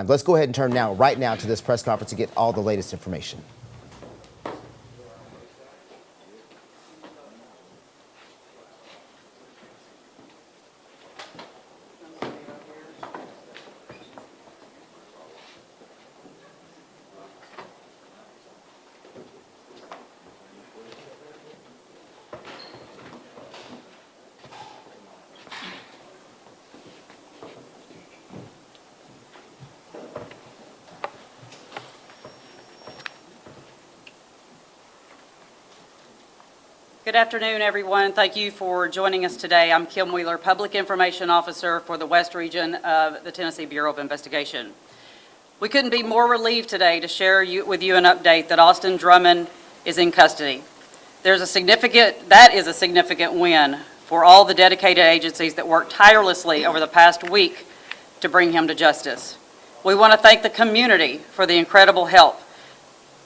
Let's go ahead and turn right now to this press conference to get all the latest information. Good afternoon, everyone. Thank you for joining us today. I'm Kim Wheeler, Public Information Officer for the West Region of the Tennessee Bureau of Investigation. We couldn't be more relieved today to share with you an update that Austin Drummond is in custody. That is a significant win for all the dedicated agencies that worked tirelessly over the past week to bring him to justice. We want to thank the community for the incredible help.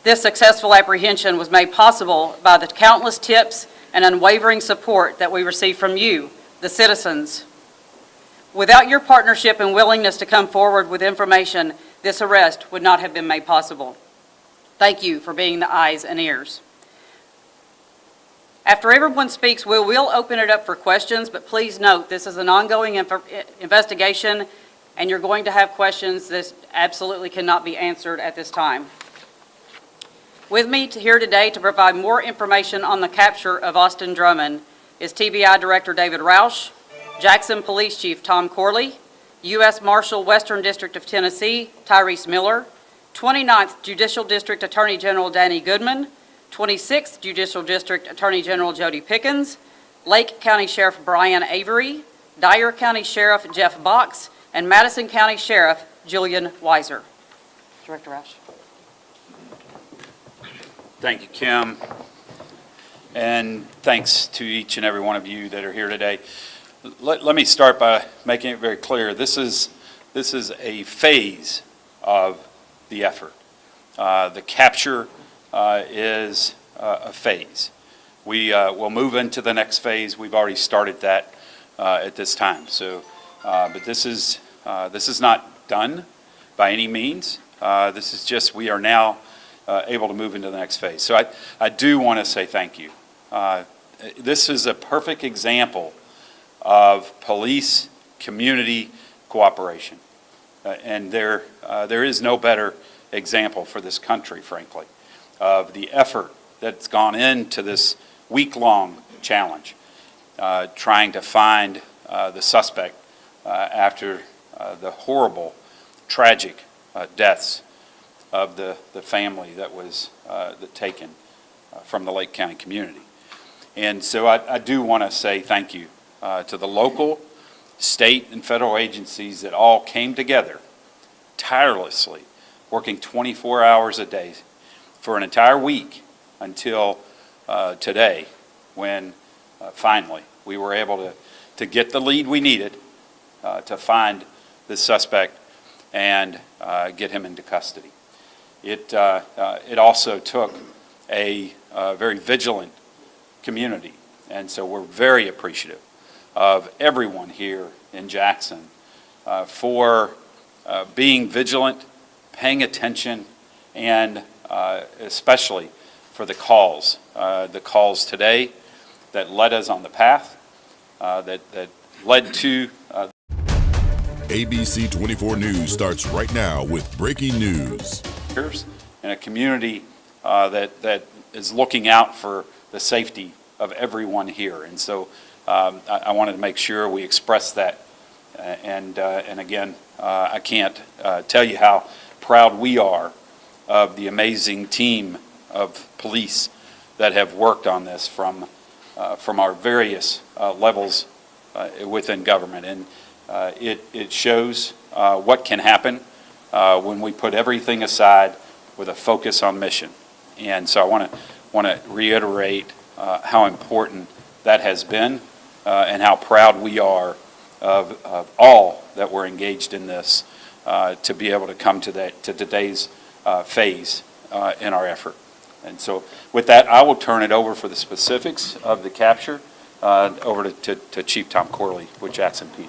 This successful apprehension was made possible by the countless tips and unwavering support that we received from you, the citizens. Without your partnership and willingness to come forward with information, this arrest would not have been made possible. Thank you for being the eyes and ears. After everyone speaks, we will open it up for questions, but please note this is an ongoing investigation and you're going to have questions that absolutely cannot be answered at this time. With me here today to provide more information on the capture of Austin Drummond is TBI Director David Roush, Jackson Police Chief Tom Corley, U.S. Marshal Western District of Tennessee Tyrese Miller, 29th Judicial District Attorney General Danny Goodman, 26th Judicial District Attorney General Jody Pickens, Lake County Sheriff Brian Avery, Dyer County Sheriff Jeff Box, and Madison County Sheriff Julian Weiser. Director Roush. Thank you, Kim, and thanks to each and every one of you that are here today. Let me start by making it very clear. This is a phase of the effort. The capture is a phase. We will move into the next phase. We've already started that at this time. So, but this is not done by any means. This is just we are now able to move into the next phase. So I do want to say thank you. This is a perfect example of police community cooperation. And there is no better example for this country, frankly, of the effort that's gone into this week-long challenge, trying to find the suspect after the horrible, tragic deaths of the family that was taken from the Lake County community. And so I do want to say thank you to the local, state, and federal agencies that all came together tirelessly, working 24 hours a day for an entire week until today, when finally we were able to get the lead we needed to find the suspect and get him into custody. It also took a very vigilant community, and so we're very appreciative of everyone here in Jackson for being vigilant, paying attention, and especially for the calls today that led us on the path, that led to ABC 24 News starts right now with breaking news. And a community that is looking out for the safety of everyone here. And so I wanted to make sure we express that. And again, I can't tell you how proud we are of the amazing team of police that have worked on this from our various levels within government. And it shows what can happen when we put everything aside with a focus on mission. And so I want to reiterate how important that has been and how proud we are of all that were engaged in this to be able to come to today's phase in our effort. And so with that, I will turn it over for the specifics of the capture over to Chief Tom Corley with Jackson PD.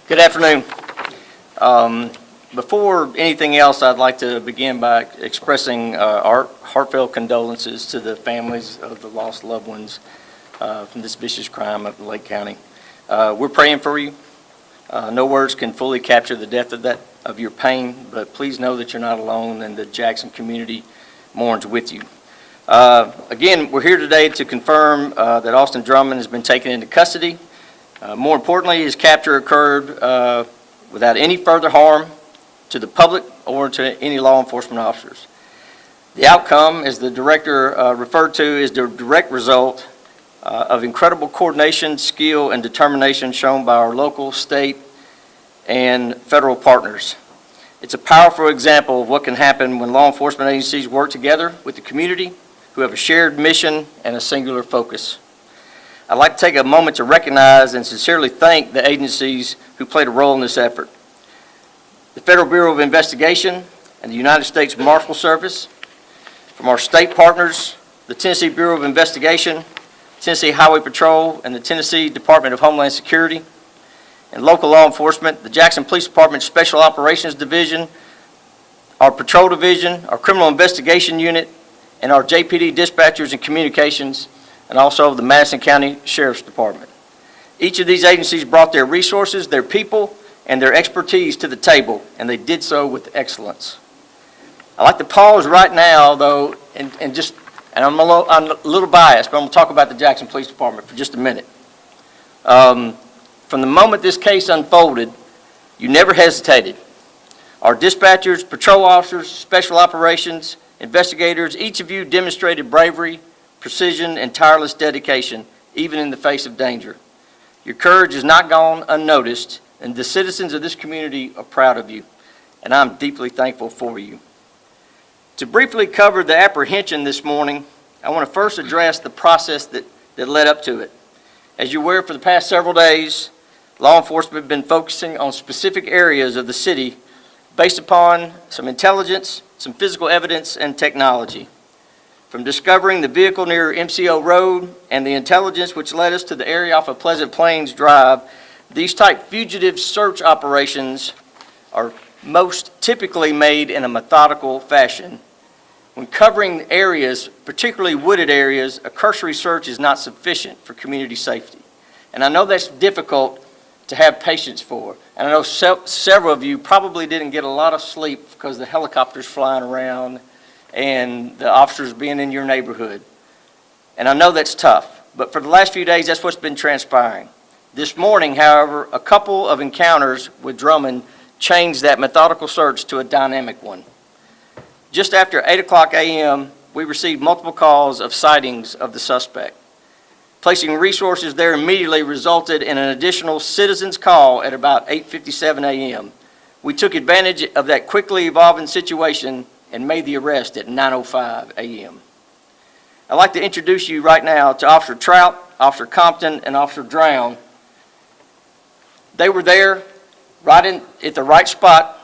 Good afternoon. Before anything else, I'd like to begin by expressing our heartfelt condolences to the families of the lost loved ones from this vicious crime of Lake County. We're praying for you. No words can fully capture the depth of your pain, but please know that you're not alone and the Jackson community mourns with you. Again, we're here today to confirm that Austin Drummond has been taken into custody. More importantly, his capture occurred without any further harm to the public or to any law enforcement officers. The outcome, as the director referred to, is the direct result of incredible coordination, skill, and determination shown by our local, state, and federal partners. It's a powerful example of what can happen when law enforcement agencies work together with the community who have a shared mission and a singular focus. I'd like to take a moment to recognize and sincerely thank the agencies who played a role in this effort. The Federal Bureau of Investigation and the United States Marshal Service, from our state partners, the Tennessee Bureau of Investigation, Tennessee Highway Patrol, and the Tennessee Department of Homeland Security, and local law enforcement, the Jackson Police Department Special Operations Division, our Patrol Division, our Criminal Investigation Unit, and our JPD dispatchers and communications, and also the Madison County Sheriff's Department. Each of these agencies brought their resources, their people, and their expertise to the table, and they did so with excellence. I'd like to pause right now, though, and I'm a little biased, but I'm going to talk about the Jackson Police Department for just a minute. From the moment this case unfolded, you never hesitated. Our dispatchers, patrol officers, special operations, investigators, each of you demonstrated bravery, precision, and tireless dedication, even in the face of danger. Your courage has not gone unnoticed, and the citizens of this community are proud of you, and I'm deeply thankful for you. To briefly cover the apprehension this morning, I want to first address the process that led up to it. As you're aware, for the past several days, law enforcement have been focusing on specific areas of the city based upon some intelligence, some physical evidence, and technology. From discovering the vehicle near MCO Road and the intelligence which led us to the area off of Pleasant Plains Drive, these type fugitive search operations are most typically made in a methodical fashion. When covering areas, particularly wooded areas, a cursory search is not sufficient for community safety. And I know that's difficult to have patience for. And I know several of you probably didn't get a lot of sleep because the helicopters flying around and the officers being in your neighborhood. And I know that's tough, but for the last few days, that's what's been transpiring. This morning, however, a couple of encounters with Drummond changed that methodical search to a dynamic one. Just after 8:00 a.m., we received multiple calls of sightings of the suspect. Placing resources there immediately resulted in an additional citizen's call at about 8:57 a.m. We took advantage of that quickly evolving situation and made the arrest at 9:05 a.m. I'd like to introduce you right now to Officer Trout, Officer Compton, and Officer Drown. They were there right at the right spot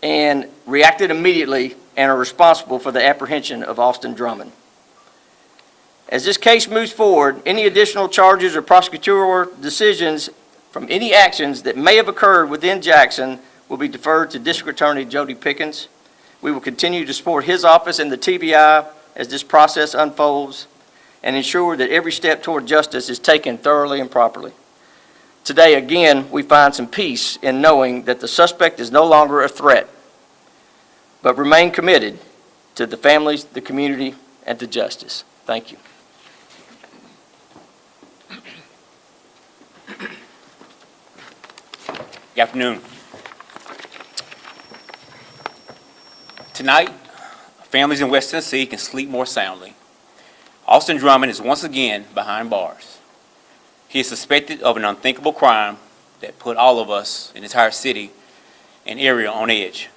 and reacted immediately and are responsible for the apprehension of Austin Drummond. As this case moves forward, any additional charges or prosecutorial decisions from any actions that may have occurred within Jackson will be deferred to District Attorney Jody Pickens. We will continue to support his office and the TBI as this process unfolds and ensure that every step toward justice is taken thoroughly and properly. Today, again, we find some peace in knowing that the suspect is no longer a threat, but remain committed to the families, the community, and to justice. Thank you. Good afternoon. Tonight, families in West Tennessee can sleep more soundly. Austin Drummond is once again behind bars. He is suspected of an unthinkable crime that put all of us, an entire city and area, on edge.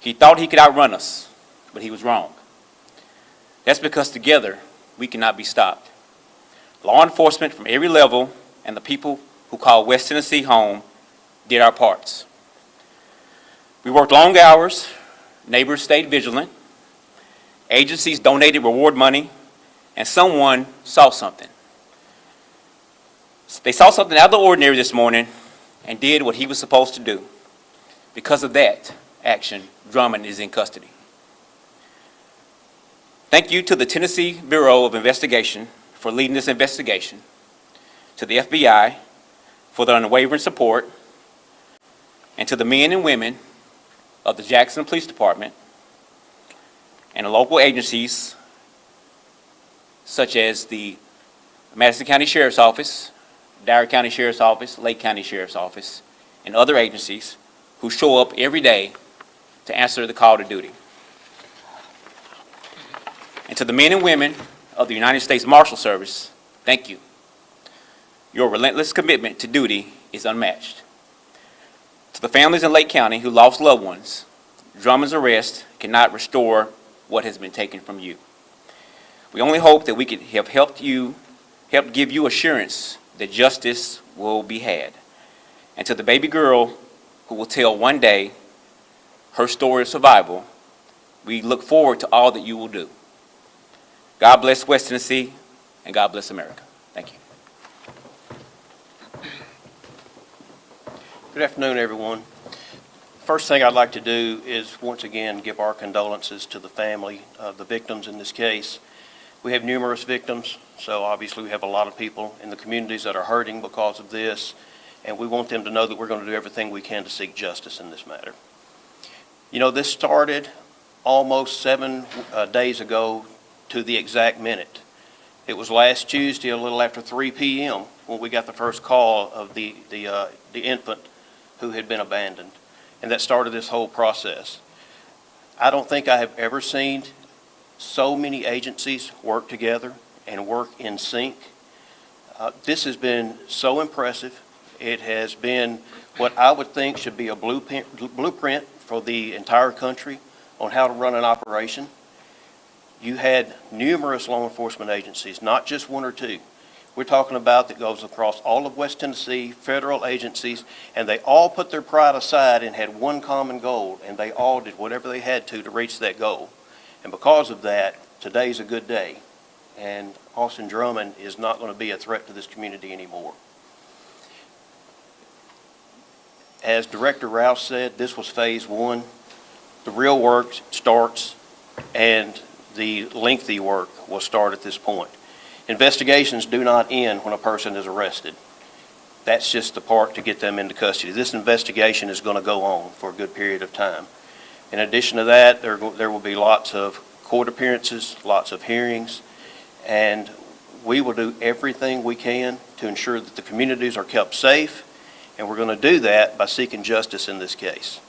He thought he could outrun us, but he was wrong. That's because together we cannot be stopped. Law enforcement from every level and the people who call West Tennessee home did our parts. We worked long hours, neighbors stayed vigilant, agencies donated reward money, and someone saw something. They saw something out of the ordinary this morning, and did what he was supposed to do. Because of that action, Drummond is in custody. Thank you to the Tennessee Bureau of Investigation for leading this investigation, to the FBI for their unwavering support, and to the men and women of the Jackson Police Department and the local agencies such as the Madison County Sheriff's Office, Dyer County Sheriff's Office, Lake County Sheriff's Office, and other agencies who show up every day to answer the call to duty. And to the men and women of the United States Marshal Service, thank you. Your relentless commitment to duty is unmatched. To the families in Lake County who lost loved ones, Drummond's arrest cannot restore what has been taken from you. We only hope that we could have helped give you assurance that justice will be had. And to the baby girl who will tell one day her story of survival, we look forward to all that you will do. God bless West Tennessee, and God bless America. Thank you. Good afternoon, everyone. First thing I'd like to do is once again give our condolences to the family of the victims in this case. We have numerous victims, so obviously we have a lot of people in the communities that are hurting because of this, and we want them to know that we're going to do everything we can to seek justice in this matter. You know, this started almost 7 days ago to the exact minute. It was last Tuesday, a little after 3 p.m., when we got the first call of the infant who had been abandoned, and that started this whole process. I don't think I have ever seen so many agencies work together and work in sync. This has been so impressive. It has been what I would think should be a blueprint for the entire country on how to run an operation. You had numerous law enforcement agencies, not just one or two. We're talking about that goes across all of West Tennessee, federal agencies, and they all put their pride aside and had one common goal, and they all did whatever they had to reach that goal. And because of that, today's a good day, and Austin Drummond is not going to be a threat to this community anymore. As Director Rouse said, this was phase 1. The real work starts, and the lengthy work will start at this point. Investigations do not end when a person is arrested. That's just the part to get them into custody. This investigation is going to go on for a good period of time. In addition to that, there will be lots of court appearances, lots of hearings, and we will do everything we can to ensure that the communities are kept safe, and we're going to do that by seeking justice in this case.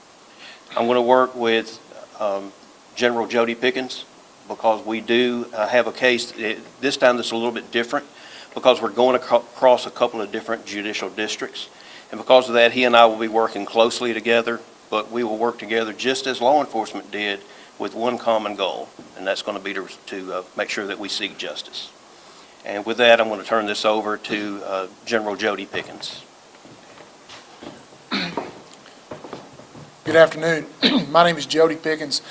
I'm going to work with General Jody Pickens, because we do have a case this time that's a little bit different, because we're going across a couple of different judicial districts. And because of that, he and I will be working closely together, but we will work together just as law enforcement did with one common goal, and that's going to be to make sure that we seek justice. And with that, I'm going to turn this over to General Jody Pickens. Good afternoon. My name is Jody Pickens,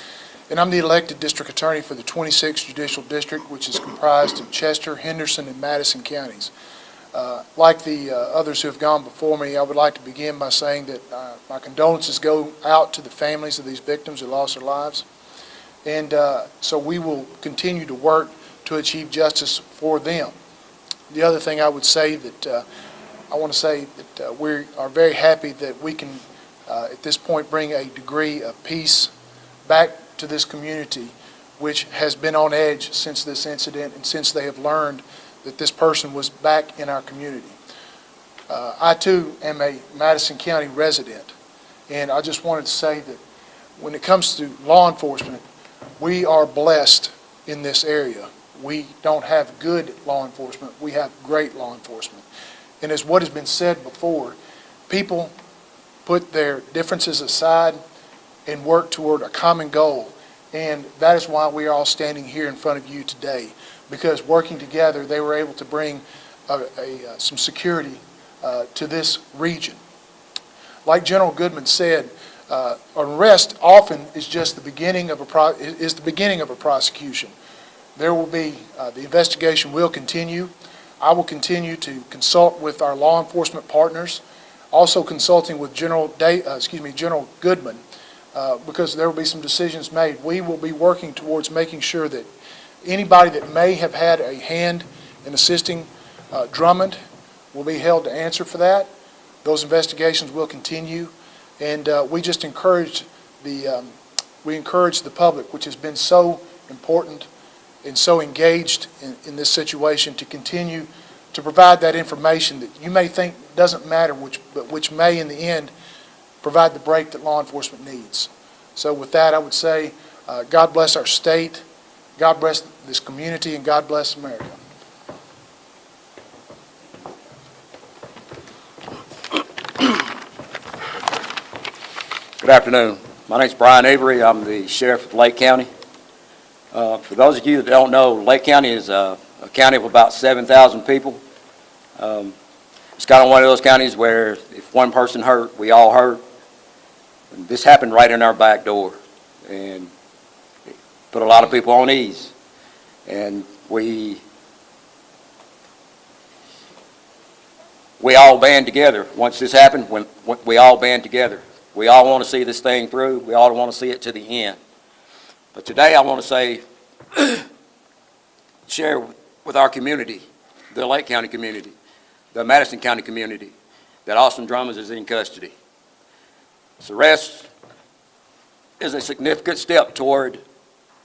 and I'm the elected district attorney for the 26th Judicial District, which is comprised of Chester, Henderson, and Madison counties. Like the others who have gone before me, I would like to begin by saying that my condolences go out to the families of these victims who lost their lives. And so we will continue to work to achieve justice for them. The other thing I would say that I want to say that we are very happy that we can, at this point, bring a degree of peace back to this community, which has been on edge since this incident and since they have learned that this person was back in our community. I too am a Madison County resident, and I just wanted to say that when it comes to law enforcement, we are blessed in this area. We don't have good law enforcement, we have great law enforcement. And as what has been said before, people put their differences aside and work toward a common goal. And that is why we are all standing here in front of you today, because working together, they were able to bring some security to this region. Like General Goodman said, an arrest often is just the beginning of a prosecution. There will be, the investigation will continue. I will continue to consult with our law enforcement partners. Also consulting with General Goodman, because there will be some decisions made. We will be working towards making sure that anybody that may have had a hand in assisting Drummond will be held to answer for that. Those investigations will continue, and we just encourage the public, which has been so important and so engaged in this situation, to continue to provide that information that you may think doesn't matter, but which may in the end provide the break that law enforcement needs. So with that, I would say God bless our state, God bless this community, and God bless America. Good afternoon. My name's Brian Avery. I'm the sheriff of Lake County. For those of you that don't know, Lake County is a county of about 7,000 people. It's kind of one of those counties where if one person hurt, we all hurt. And this happened right in our back door, and it put a lot of people on ease. And we all band together. Once this happened, we all band together. We all want to see this thing through. We all want to see it to the end. But today I want to share with our community, the Lake County community, the Madison County community, that Austin Drummond is in custody. This arrest is a significant step toward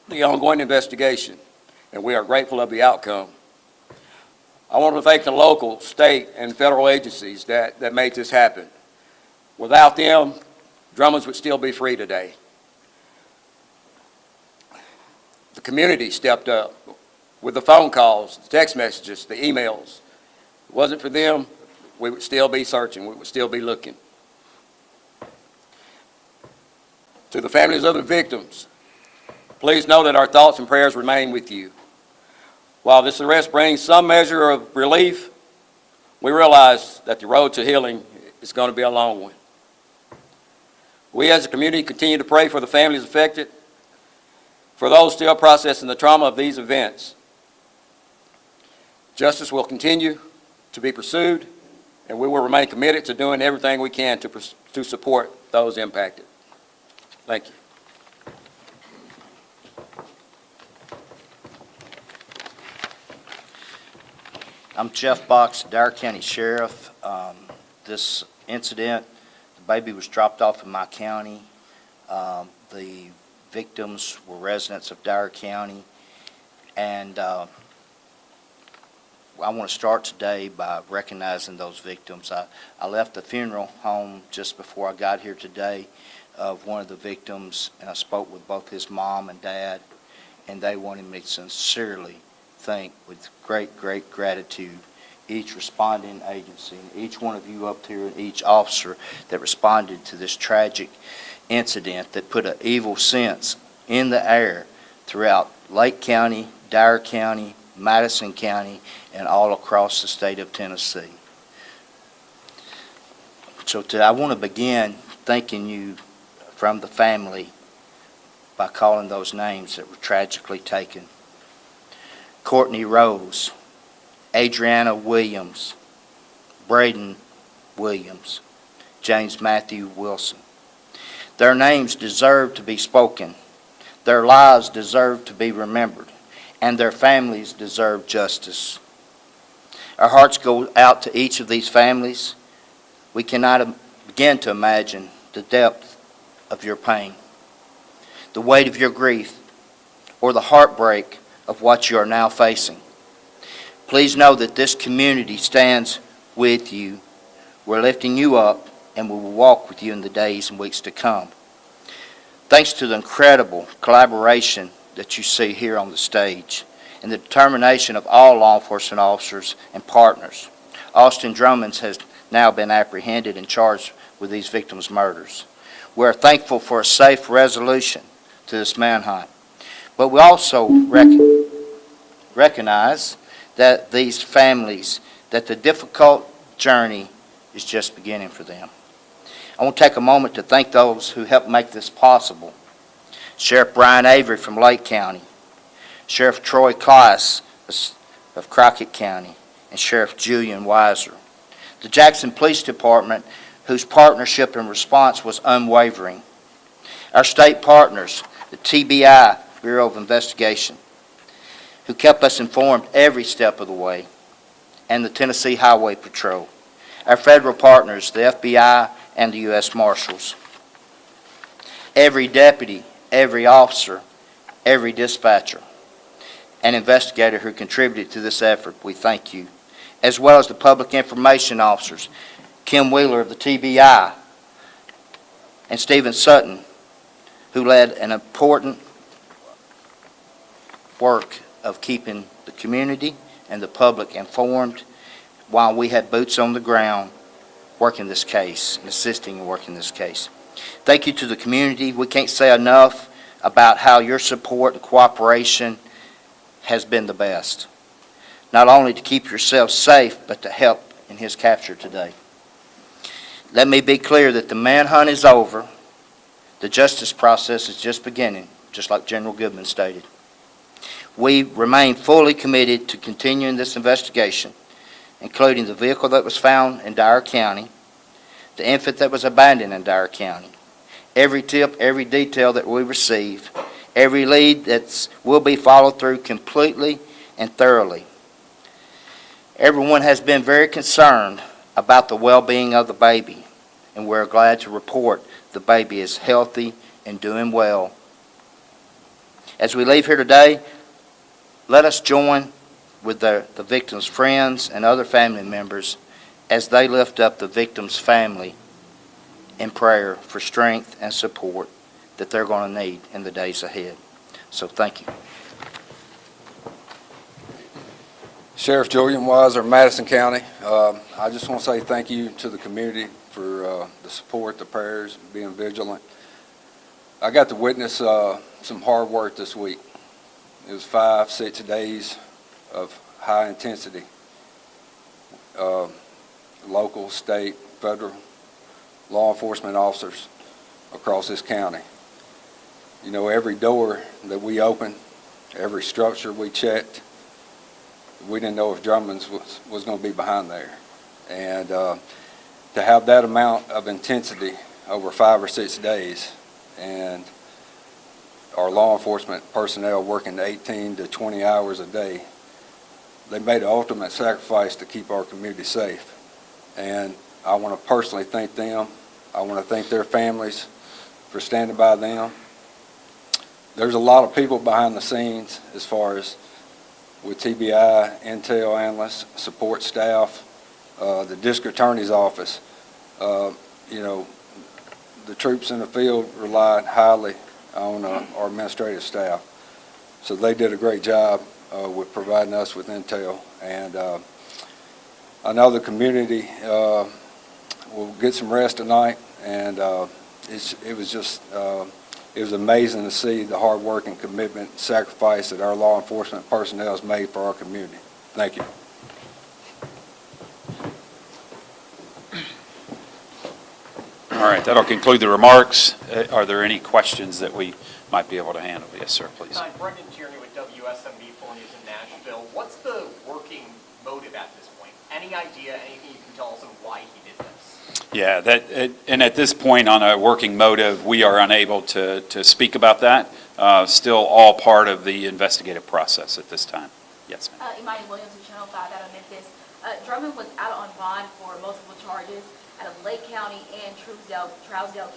the ongoing investigation, and we are grateful of the outcome. I want to thank the local, state, and federal agencies that made this happen. Without them, Drummonds would still be free today. The community stepped up with the phone calls, the text messages, the emails. If it wasn't for them, we would still be searching. We would still be looking. To the families of the victims, please know that our thoughts and prayers remain with you. While this arrest brings some measure of relief, we realize that the road to healing is going to be a long one. We as a community continue to pray for the families affected, for those still processing the trauma of these events. Justice will continue to be pursued, and we will remain committed to doing everything we can to support those impacted. Thank you. I'm Jeff Box, Dare County Sheriff. This incident, the baby was dropped off in my county. The victims were residents of Dare County. And I want to start today by recognizing those victims. I left the funeral home just before I got here today of one of the victims, and I spoke with both his mom and dad, and they wanted me to sincerely thank with great, great gratitude each responding agency, and each one of you up here, and each officer that responded to this tragic incident that put an evil sense in the air throughout Lake County, Dare County, Madison County, and all across the state of Tennessee. So I want to begin thanking you from the family by calling those names that were tragically taken. Courtney Rose, Adriana Williams, Braden Williams, James Matthew Wilson. Their names deserve to be spoken. Their lives deserve to be remembered, and their families deserve justice. Our hearts go out to each of these families. We cannot begin to imagine the depth of your pain, the weight of your grief, or the heartbreak of what you are now facing. Please know that this community stands with you. We're lifting you up, and we will walk with you in the days and weeks to come. Thanks to the incredible collaboration that you see here on the stage and the determination of all law enforcement officers and partners, Austin Drummond has now been apprehended and charged with these victims' murders. We are thankful for a safe resolution to this manhunt, but we also recognize that these families, that the difficult journey is just beginning for them. I want to take a moment to thank those who helped make this possible. Sheriff Brian Avery from Lake County, Sheriff Troy Klaas of Crockett County, and Sheriff Julian Weiser. The Jackson Police Department whose partnership and response was unwavering. Our state partners, the TBI, Bureau of Investigation, who kept us informed every step of the way, and the Tennessee Highway Patrol. Our federal partners, the FBI and the U.S. Marshals. Every deputy, every officer, every dispatcher, and investigator who contributed to this effort, we thank you, as well as the public information officers, Kim Wheeler of the TBI, and Stephen Sutton, who led an important work of keeping the community and the public informed while we had boots on the ground working this case and assisting in working this case. Thank you to the community. We can't say enough about how your support and cooperation has been the best, not only to keep yourselves safe, but to help in his capture today. Let me be clear that the manhunt is over. The justice process is just beginning, just like General Goodman stated. We remain fully committed to continuing this investigation, including the vehicle that was found in Dyer County, the infant that was abandoned in Dyer County, every tip, every detail that we receive, every lead that will be followed through completely and thoroughly. Everyone has been very concerned about the well-being of the baby, and we're glad to report the baby is healthy and doing well. As we leave here today, let us join with the victim's friends and other family members as they lift up the victim's family in prayer for strength and support that they're going to need in the days ahead. So thank you. Sheriff Julian Weiser, Madison County. I just want to say thank you to the community for the support, the prayers, being vigilant. I got to witness some hard work this week. It was 5-6 days of high intensity. Local, state, federal law enforcement officers across this county. You know, every door that we opened, every structure we checked, we didn't know if Drummond's was going to be behind there. And to have that amount of intensity over 5 or 6 days, and our law enforcement personnel working 18 to 20 hours a day, they made an ultimate sacrifice to keep our community safe. And I want to personally thank them. I want to thank their families for standing by them. There's a lot of people behind the scenes as far as with TBI, intel analysts, support staff, the district attorney's office. You know, the troops in the field relied highly on our administrative staff. So they did a great job with providing us with intel. And I know the community will get some rest tonight. And it was amazing to see the hard work and commitment and sacrifice that our law enforcement personnel has made for our community. Thank you. All right, that'll conclude the remarks. Are there any questions that we might be able to handle? Yes, sir, please. Hi, Brendan Tierney with WSMB 4 News in Nashville. What's the working motive at this point? Any idea, anything you can tell us on why he did this? Yeah, and at this point on a working motive, we are unable to speak about that. Still all part of the investigative process at this time. Yes, ma'am. Imani Williams with Channel 5 out of Memphis. Drummond was out on bond for multiple charges out of Lake County and Trousdale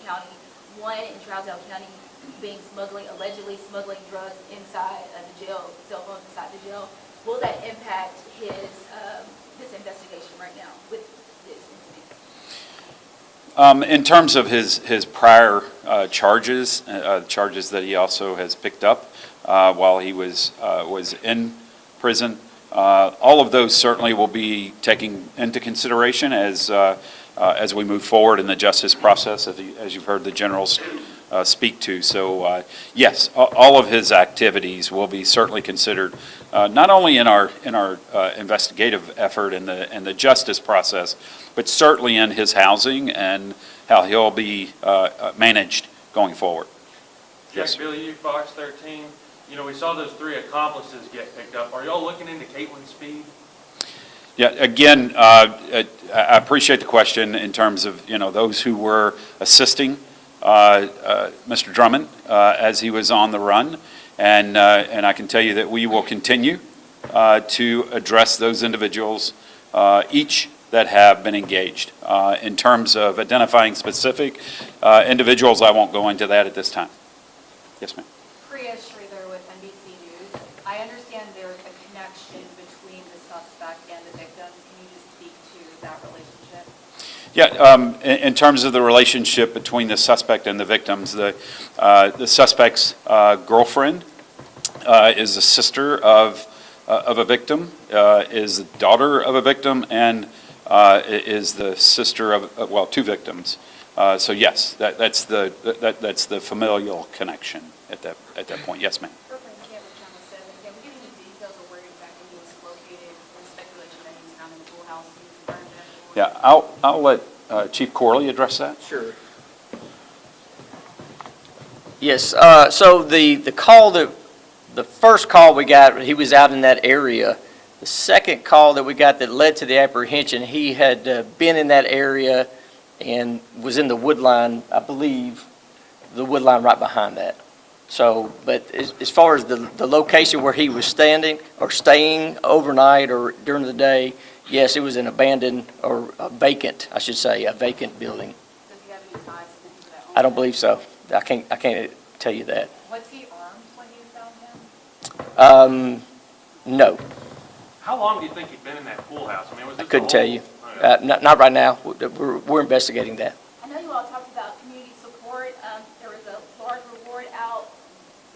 County. One in Trousdale County being allegedly smuggling drugs inside the jail, cell phones inside the jail. Will that impact this investigation right now with this incident? In terms of his prior charges, charges that he also has picked up while he was in prison, all of those certainly will be taken into consideration as we move forward in the justice process, as you've heard the generals speak to. So yes, all of his activities will be certainly considered, not only in our investigative effort and the justice process, but certainly in his housing and how he'll be managed going forward. Yes, Jack Billy, Fox 13. You know, we saw those 3 accomplices get picked up. Are y'all looking into Caitlin's speed? Yeah, again, I appreciate the question in terms of, those who were assisting Mr. Drummond as he was on the run. And I can tell you that we will continue to address those individuals, each that have been engaged. In terms of identifying specific individuals, I won't go into that at this time. Yes, ma'am. Priya Sridhar with NBC News. I understand there's a connection between the suspect and the victims. Can you just speak to that relationship? Yeah, in terms of the relationship between the suspect and the victims, the suspect's girlfriend is a sister of a victim, is the daughter of a victim, and is the sister of, well, two victims. So yes, that's the familial connection at that point. Yes, ma'am. Yeah, I'll let Chief Corley address that. Sure. Yes, so the first call we got, he was out in that area. The second call that we got that led to the apprehension, he had been in that area and was in the wood line, I believe, the wood line right behind that. So, but as far as the location where he was standing or staying overnight or during the day, yes, it was an abandoned or a vacant, I should say, a vacant building. Does he have any ties to the people that own I don't it? believe so. I can't tell you that. Was he armed when you found him? No, How long do you think he'd been in that pool house? I mean, was I this couldn't a tell whole- you. Not right now. We're investigating that. I know you all talked about community support. There was a large reward out.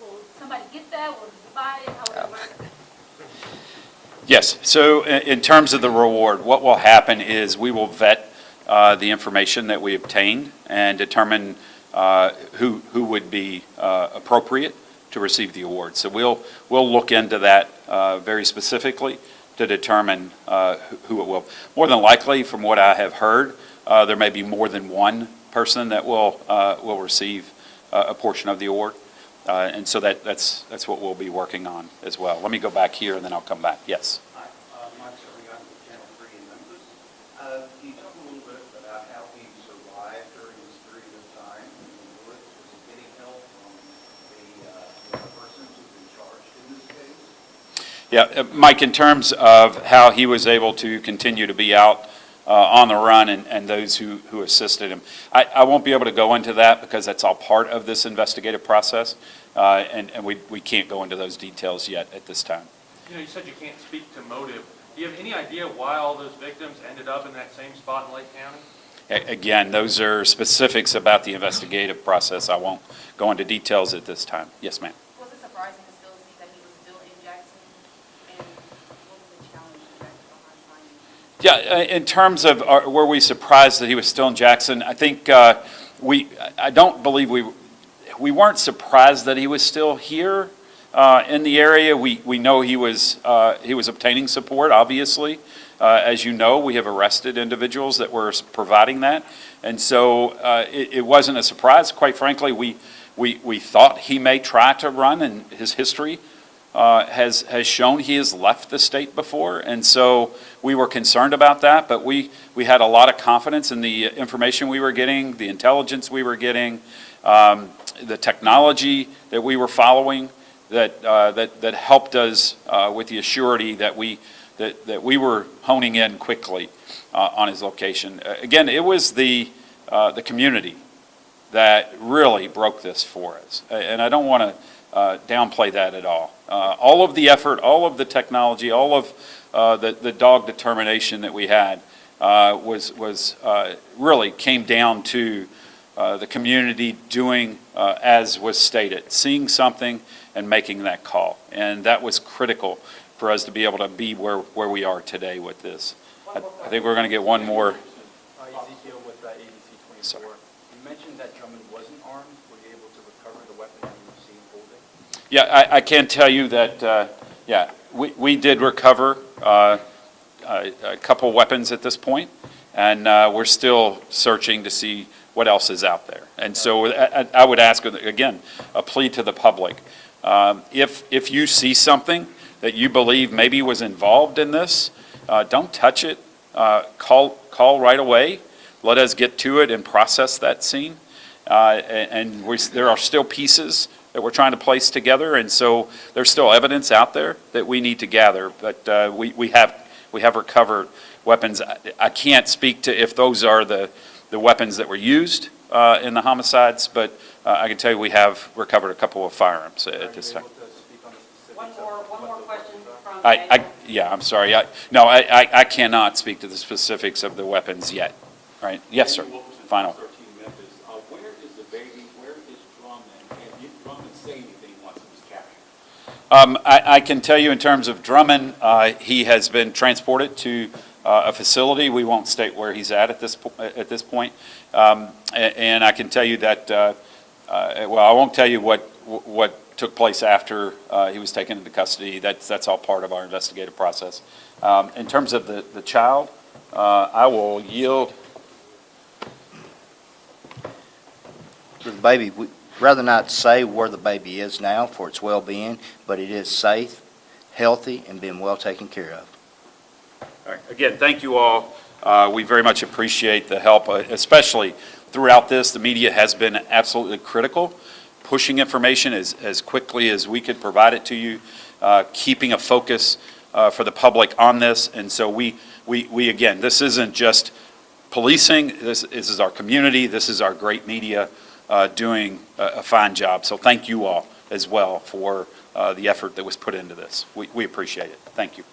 Will somebody get that? Will it be divided? How will it work? Yes, so in terms of the reward, what will happen is we will vet the information that we obtained and determine who would be appropriate to receive the award. So we'll look into that very specifically to determine who it will. More than likely, from what I have heard, there may be more than one person that will receive a portion of the award. And so that's what we'll be working on as well. Let me go back here and then I'll come back. Yes. Hi, Mike Sylvian with Channel 3 in Memphis. Can you talk a little bit about how he survived during this period of time in the woods? Was he getting help from the persons who've been charged in this case? Yeah, Mike, in terms of how he was able to continue to be out on the run and those who assisted him, I won't be able to go into that because that's all part of this investigative process, and we can't go into those details yet at this time. You said you can't speak to motive. Do you have any idea why all those victims ended up in that same spot in Lake County? Again, those are specifics about the investigative process. I won't go into details at this time. Yes, ma'am. Was it surprising to still see that he was still in Jackson? And what was the challenge behind finding him? Yeah, in terms of were we surprised that he was still in Jackson, I think I don't believe we weren't surprised that he was still here in the area. We know he was obtaining support, obviously. As you know, we have arrested individuals that were providing that. And so it wasn't a surprise. Quite frankly, we thought he may try to run, and his history has shown he has left the state before. And so we were concerned about that, but we had a lot of confidence in the information we were getting, the intelligence we were getting, the technology that we were following that helped us with the assurity that we were honing in quickly on his location. Again, it was the community that really broke this for us, and I don't want to downplay that at all. All of the effort, all of the technology, all of the dog determination that we had was really came down to the community doing as was stated, seeing something and making that call. And that was critical for us to be able to be where we are today with this. I think we're going to get one more. Ezekiel with ABC 24. You mentioned that Drummond wasn't armed. Were you able to recover the weapon that you were seen holding? Yeah, I can tell you that, we did recover a couple weapons at this point, and we're still searching to see what else is out there. And so I would ask, again, a plea to the public. If you see something that you believe maybe was involved in this, don't touch it. Call right away. Let us get to it and process that scene. There are still pieces that we're trying to place together, and so there's still evidence out there that we need to gather. But we have recovered weapons. I can't speak to if those are the weapons that were used in the homicides, but I can tell you we have recovered a couple of firearms at this time. One more question from Yeah, I'm sorry. I cannot speak to the specifics of the weapons yet. Right? Yes, sir. Final. Where is the baby? Where is Drummond? And did Drummond say anything once he was captured? I can tell you in terms of Drummond, he has been transported to a facility. We won't state where he's at this point. And I can tell you that, well, I won't tell you what took place after he was taken into custody. That's all part of our investigative process. In terms of the child, I will yield. The baby, we'd rather not say where the baby is now for its well-being, but it is safe, healthy, and being well taken care of. All right. Again, thank you all. We very much appreciate the help, especially throughout this. The media has been absolutely critical, pushing information as quickly as we could provide it to you, keeping a focus for the public on this. And so we again, this isn't just policing. This is our community. This is our great media doing a fine job. So thank you all as well for the effort that was put into this. We appreciate it. Thank you.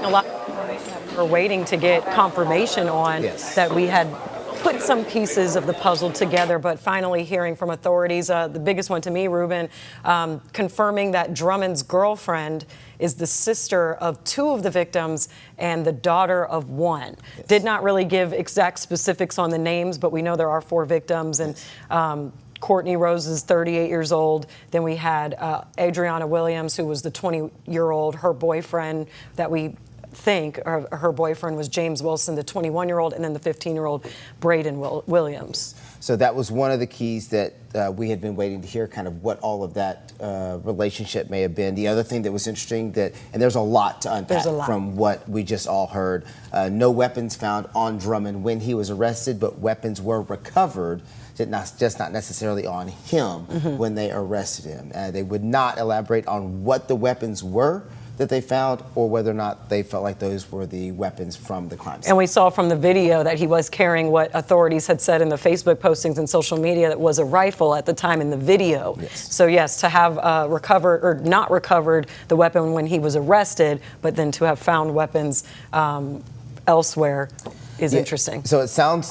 A lot we're waiting to get confirmation on that we had put some pieces of the puzzle together, but finally hearing from authorities, the biggest one to me, Ruben, confirming that Drummond's girlfriend is the sister of 2 of the victims and the daughter of 1. Yes. Did not really give exact specifics on the names, but we know there are 4 victims, and Courtney Rose is 38 years old. Then we had Adriana Williams, who was the 20-year-old, her boyfriend that we think her boyfriend was James Wilson, the 21-year-old, and then the 15-year-old Braden Williams. So that was one of the keys that we had been waiting to hear, kind of what all of that relationship may have been. The other thing that was interesting, and there's a lot to unpack from what we just all heard. No weapons found on Drummond when he was arrested, but weapons were recovered, just not necessarily on him when they arrested him. They would not elaborate on what the weapons were that they found or whether or not they felt like those were the weapons from the crime scene. And we saw from the video that he was carrying what authorities had said in the Facebook postings and social media that was a rifle at the time in the video. Yes. So yes, to have recovered or not recovered the weapon when he was arrested, but then to have found weapons elsewhere is interesting. So it sounds